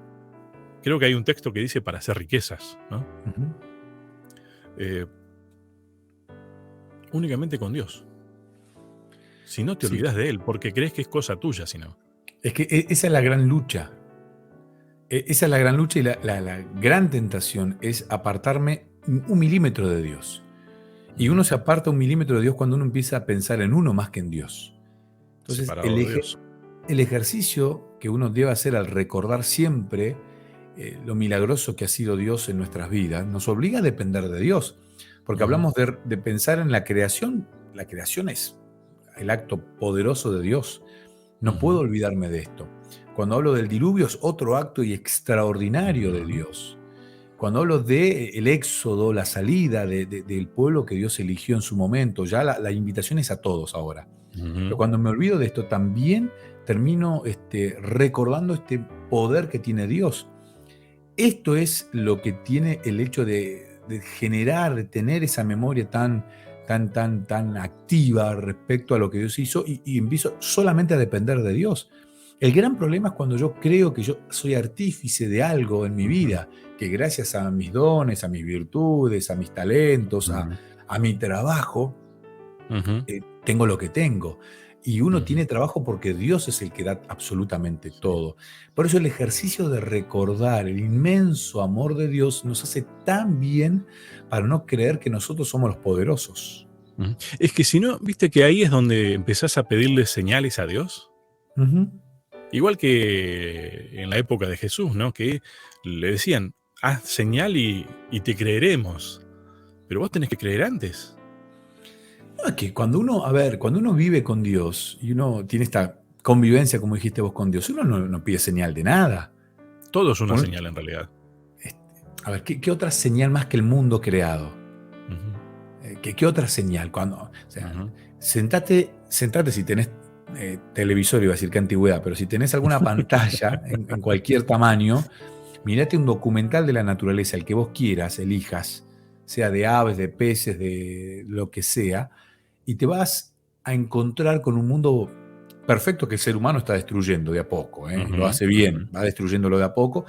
Creo que hay un texto que dice para hacer riquezas, ¿no? Ujú. Eh, únicamente con Dios. Si no te Sí, olvidas de Él, porque crees que es cosa tuya, si no. es que esa es la gran lucha. Esa es la gran lucha y la gran tentación es apartarme un milímetro de Dios. Y Ujú. uno se aparta un milímetro de Dios cuando uno empieza a pensar en uno más que en Dios. Entonces, Separado de Dios. el ejercicio que uno debe hacer al recordar siempre lo milagroso que ha sido Dios en nuestras vidas, nos obliga a depender de Dios. Porque Ujú. hablamos de pensar en la creación es el acto poderoso de Dios. No puedo Ujú. olvidarme de esto. Cuando hablo del diluvio es otro acto y extraordinario de Ujú. Dios. Cuando hablo del éxodo, la salida del pueblo que Dios eligió en su momento, ya la invitación es a todos ahora. Pero Ujú. cuando me olvido de esto, también termino recordando este poder que tiene Dios. Esto es lo que tiene el hecho de generar, de tener esa memoria tan activa respecto a lo que Dios hizo y empiezo solamente a depender de Dios. El gran problema es cuando yo creo que yo soy artífice de algo en mi Ujú. vida, que gracias a mis dones, a mis virtudes, a mis talentos, Ujú. a mi trabajo, Ujú. tengo lo que tengo. Y uno Ujú. tiene trabajo porque Dios es el que da absolutamente Sí. todo. Por eso el ejercicio de recordar el inmenso amor de Dios nos hace tan bien para no creer que nosotros somos los poderosos. Ujú. Es que si no, viste que ahí es donde empezás a pedirle señales a Dios. Ujú. Igual que en la época de Jesús, ¿no? Que le decían, haz señal y te creeremos. Pero vos tenés que creer antes. No, es que cuando uno, a ver, cuando uno vive con Dios y uno tiene esta convivencia, como dijiste vos, con Dios, uno no pide señal de nada. Todo es una Uno- señal en realidad. este, a ver, ¿qué otra señal más que el mundo creado? Ujú. ¿Qué otra señal? O sea, Ujú. sentate si tenés televisor, iba a decir qué antigüedad, pero si tenés alguna pantalla en cualquier tamaño, mirate un documental de la naturaleza, el que vos quieras, elijas, sea de aves, de peces, de lo que sea, y te vas a encontrar con un mundo perfecto que el ser humano está destruyendo de a poco, ¿eh? Y lo Ujú. hace Ujú. bien, va destruyéndolo de a poco,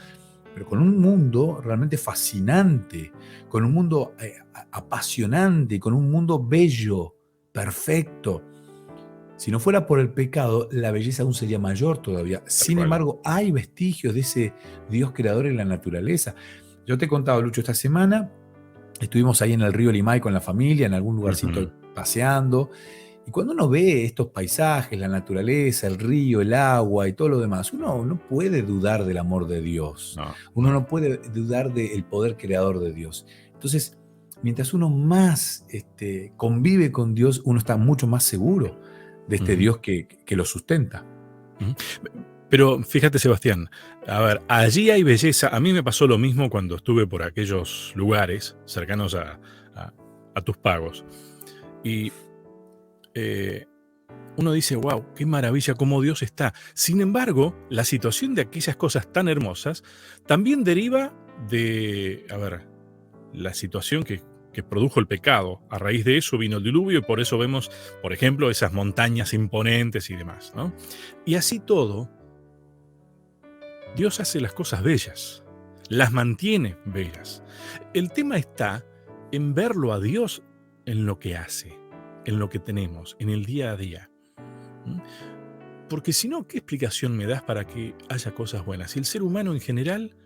pero con un mundo realmente fascinante, con un mundo apasionante, con un mundo bello, perfecto. Si no fuera por el pecado, la belleza aún sería mayor todavía. Tal Sin cual. embargo, hay vestigios de ese Dios creador en la naturaleza. Yo te he contado, Lucho, esta semana estuvimos ahí en el río Limay con la familia, en algún lugarcito Ujú. paseando, y cuando uno ve estos paisajes, la naturaleza, el río, el agua y todo lo demás, uno no puede dudar del amor de Dios. No, Uno no. no puede dudar del poder creador de Dios. Entonces, mientras uno más convive con Dios, uno está mucho más seguro de este Ujú. Dios que lo sustenta. Ujú. Pero fíjate, Sebastián, a ver, allí hay belleza. A mí me pasó lo mismo cuando estuve por aquellos lugares cercanos a- a tus pagos. Y eh, uno dice, wow, qué maravilla cómo Dios está. Sin embargo, la situación de aquellas cosas tan hermosas también deriva de, a ver, la situación que produjo el pecado. A raíz de eso vino el diluvio y por eso vemos, por ejemplo, esas montañas imponentes y demás, ¿no? Y así todo, Dios hace las cosas bellas, las mantiene bellas. El tema está en verlo a Dios en lo que hace, en lo que tenemos, en el día a día. ¿Mm? Porque si no, ¿qué explicación me das para que haya cosas buenas? Y el ser humano en general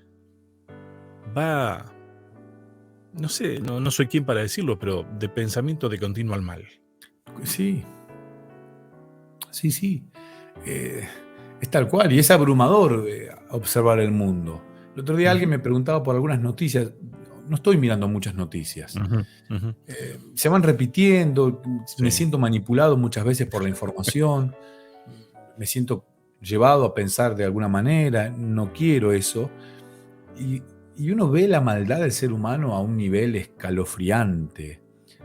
va, no sé, no soy quien para decirlo, pero de pensamiento de continuo al mal. Sí, sí, sí. Eh, es tal cual, y es abrumador observar el mundo. El otro día alguien Ujú, me preguntaba por algunas noticias. No estoy mirando muchas noticias. ujú, ujú. Se van repitiendo, me Sí. siento manipulado muchas veces por la información, me siento llevado a pensar de alguna manera, no quiero eso. Y, y uno ve la maldad del ser humano a un nivel escalofriante,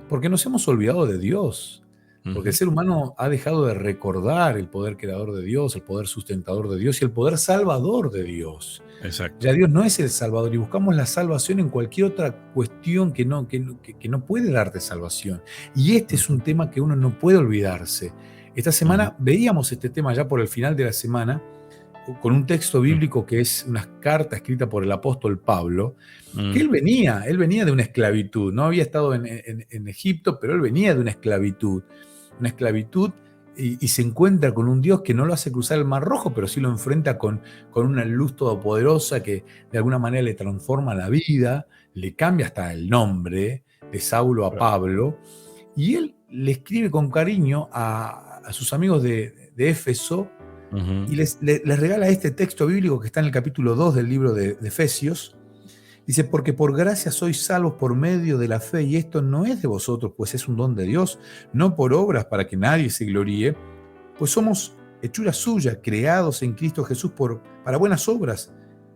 porque nos hemos olvidado de Dios, porque el Ujú, ser humano ha dejado de recordar el poder creador de Dios, el poder sustentador de Dios y el poder salvador de Dios. exacto. Ya Dios no es el Salvador y buscamos la salvación en cualquier otra cuestión que no puede darte salvación. Y este es un Ujú, tema que uno no puede olvidarse. Esta ujú, semana veíamos este tema ya por el final de la semana con un texto mm, bíblico que es una carta escrita por el apóstol Pablo, que mm, él venía de una esclavitud, no había estado en Egipto, pero él venía de una esclavitud y se encuentra con un Dios que no lo hace cruzar el Mar Rojo, pero sí lo enfrenta con una luz todopoderosa que de alguna manera le transforma la vida, le cambia hasta el nombre de Saulo a claro. Pablo, y él le escribe con cariño a sus amigos de Éfeso y Ujú, les regala este texto bíblico que está en el capítulo 2 del libro de Efesios. Dice, porque por gracia sois salvos por medio de la fe, y esto no es de vosotros, pues es un don de Dios, no por obras para que nadie se gloríe, pues somos hechura suya, creados en Cristo Jesús para buenas obras,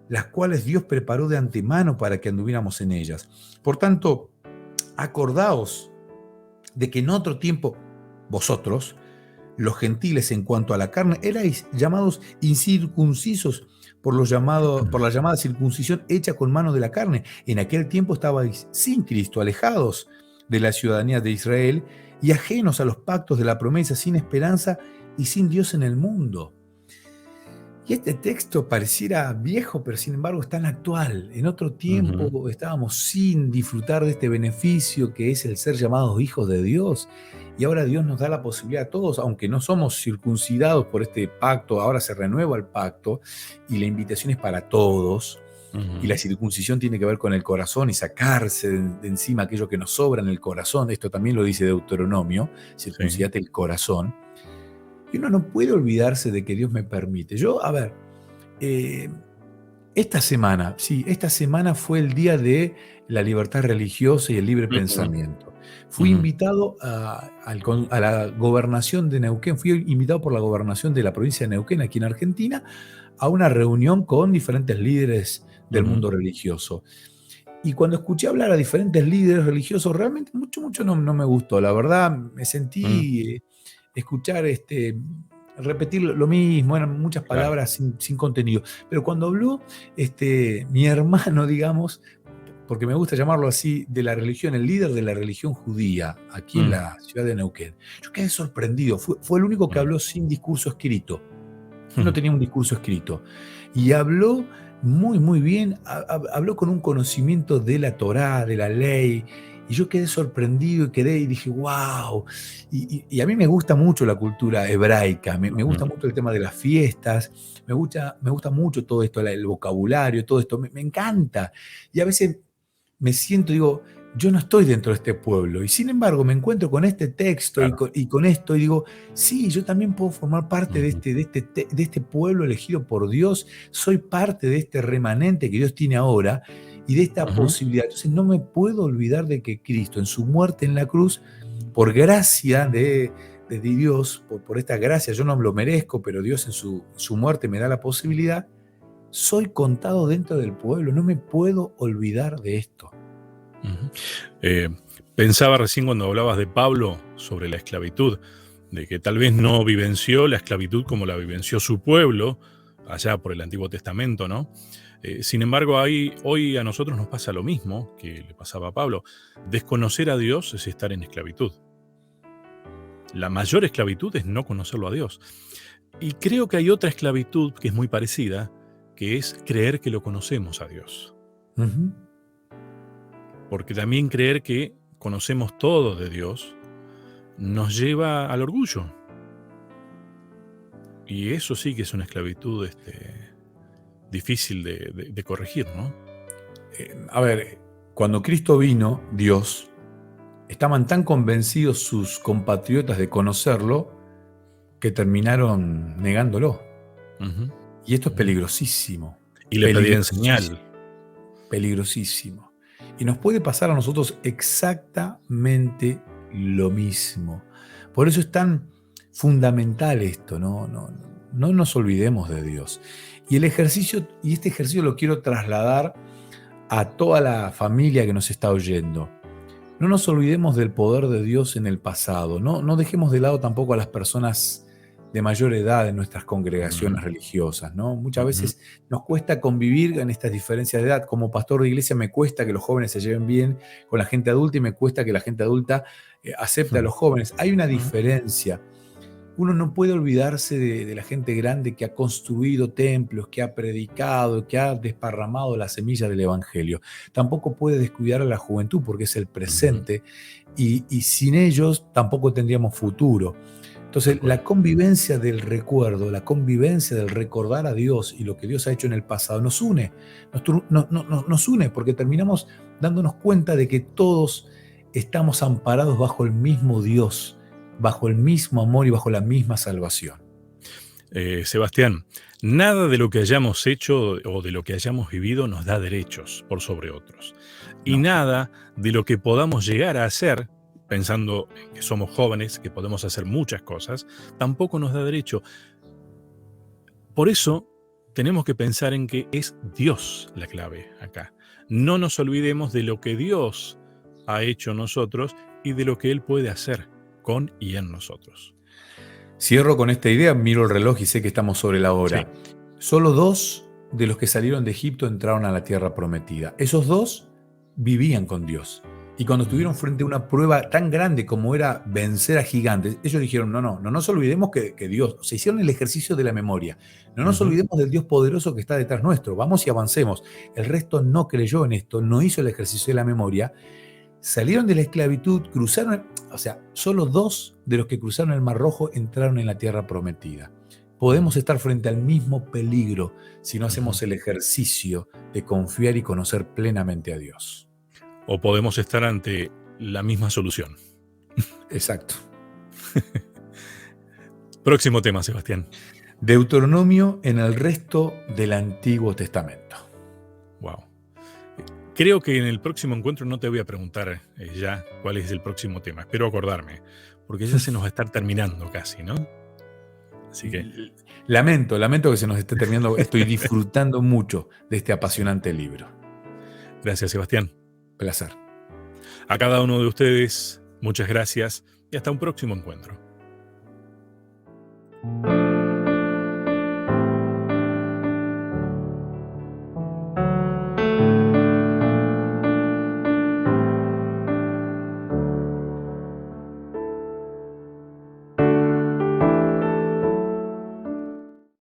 las cuales Dios preparó de antemano para que anduviéramos en ellas. Por tanto, acordaos de que en otro tiempo vosotros, los gentiles en cuanto a la carne, erais llamados incircuncisos por la llamada circuncisión hecha con mano de la carne. En aquel tiempo estabais sin Cristo, alejados de la ciudadanía de Israel y ajenos a los pactos de la promesa, sin esperanza y sin Dios en el mundo. Y este texto pareciera viejo, pero sin embargo es tan actual. En otro ujú, tiempo estábamos sin disfrutar de este beneficio que es el ser llamados hijos de Dios. Y ahora Dios nos da la posibilidad a todos, aunque no somos circuncidados por este pacto, ahora se renueva el pacto y la invitación es para todos. Y la ujú, circuncisión tiene que ver con el corazón y sacarse de encima aquello que nos sobra en el corazón. Esto también lo dice Deuteronomio, sí. circuncidate el corazón. Y uno no puede olvidarse de que Dios me permite. Yo, a ver, eh, esta semana, sí, esta semana fue el día de la libertad religiosa y el libre Ujú, pensamiento. Fui ujú, invitado a la gobernación de Neuquén, fui invitado por la gobernación de la provincia de Neuquén, aquí en Argentina, a una reunión con diferentes líderes del ujú, mundo religioso. Y cuando escuché hablar a diferentes líderes religiosos, realmente mucho no me gustó. La verdad, me mm, sentí escuchar repetir lo mismo, eran muchas claro. palabras sin contenido. Pero cuando habló mi hermano, digamos, porque me gusta llamarlo así, de la religión, el líder de la religión judía, aquí en Mm, la ciudad de Neuquén, yo quedé sorprendido. Fue el único que mm, habló sin discurso escrito. Él no ujú, tenía un discurso escrito. Y habló muy bien, habló con un conocimiento de la Torá, de la ley, y yo quedé sorprendido y quedé y dije, wow. Y a mí me gusta mucho la cultura hebraica, me ujú, gusta mucho el tema de las fiestas, me gusta mucho todo esto, el vocabulario, todo esto, me encanta. Y a veces me siento, digo, yo no estoy dentro de este pueblo. Y sin embargo me encuentro con este texto claro. y con esto y digo, sí, yo también puedo formar parte Ujú, de este pueblo elegido por Dios, soy parte de este remanente que Dios tiene ahora y de esta ujú, posibilidad. Entonces no me puedo olvidar de que Cristo en su muerte en la cruz, por gracia de Dios, por esta gracia, yo no me lo merezco, pero Dios en su muerte me da la posibilidad, soy contado dentro del pueblo, no me puedo olvidar de esto. ujú. Eh, Pensaba recién cuando hablabas de Pablo sobre la esclavitud, de que tal vez no vivenció la esclavitud como la vivenció su pueblo, allá por el Antiguo Testamento, ¿no? Sin embargo, hoy a nosotros nos pasa lo mismo que le pasaba a Pablo. Desconocer a Dios es estar en esclavitud. La mayor esclavitud es no conocerlo a Dios. Y creo que hay otra esclavitud que es muy parecida, que es creer que lo conocemos a Dios. Ujú. Porque también creer que conocemos todo de Dios nos lleva al orgullo. Y eso sí que es una esclavitud difícil de corregir, ¿no? A ver, cuando Cristo vino, Dios, estaban tan convencidos sus compatriotas de conocerlo que terminaron negándolo. Ujú, Y esto es ujú. peligrosísimo, Y le pedían peligrosísimo, señal. peligrosísimo. Y nos puede pasar a nosotros exactamente lo mismo. Por eso es tan fundamental esto, no nos olvidemos de Dios. Y este ejercicio lo quiero trasladar a toda la familia que nos está oyendo. No nos olvidemos del poder de Dios en el pasado. No dejemos de lado tampoco a las personas de mayor edad en nuestras Ujú, congregaciones religiosas, ¿no? Muchas ujú, veces nos cuesta convivir en estas diferencias de edad. Como pastor de iglesia me cuesta que los jóvenes se lleven bien con la gente adulta y me cuesta que la gente adulta acepte a ujú, los jóvenes. Hay una ujú. diferencia. Uno no puede olvidarse de la gente grande que ha construido templos, que ha predicado, que ha desparramado la semilla del Evangelio. Tampoco puede descuidar a la juventud porque es el Ujú, presente y sin ellos tampoco tendríamos futuro. tal Entonces, cual. la convivencia del recuerdo, la convivencia del recordar a Dios y lo que Dios ha hecho en el pasado nos une, nos une porque terminamos dándonos cuenta de que todos estamos amparados bajo el mismo Dios, bajo el mismo amor y bajo la misma salvación. Sebastián, nada de lo que hayamos hecho o de lo que hayamos vivido nos da derechos por sobre otros. Y No. nada de lo que podamos llegar a hacer, pensando en que somos jóvenes, que podemos hacer muchas cosas, tampoco nos da derecho. Por eso tenemos que pensar en que es Dios la clave acá. No nos olvidemos de lo que Dios ha hecho en nosotros y de lo que Él puede hacer con y en nosotros. Cierro con esta idea, miro el reloj y sé que estamos sobre la Sí. hora. Solo 2 de los que salieron de Egipto entraron a la tierra prometida. Esos 2 vivían con Dios. Y cuando Ujú, estuvieron frente a una prueba tan grande como era vencer a gigantes, ellos dijeron, no nos olvidemos que Dios, se hicieron el ejercicio de la memoria. No nos ujú. olvidemos del Dios poderoso que está detrás nuestro. Vamos y avancemos. El resto no creyó en esto, no hizo el ejercicio de la memoria. Salieron de la esclavitud, cruzaron, o sea, solo 2 de los que cruzaron el Mar Rojo entraron en la tierra prometida. Ujú, Podemos estar frente al mismo peligro si no ujú. hacemos el ejercicio de confiar y conocer plenamente a Dios. O podemos estar ante la misma solución. Exacto. Próximo tema, Sebastián. Deuteronomio en el resto del Antiguo Testamento. Wow. Creo que en el próximo encuentro no te voy a preguntar ya cuál es el próximo tema. Espero acordarme, porque ya se nos va a estar terminando casi, ¿no? Así que, Lamento que se nos esté terminando. Estoy disfrutando mucho de este sí. apasionante libro. Gracias, Sebastián. Placer. A cada uno de ustedes, muchas gracias y hasta un próximo encuentro.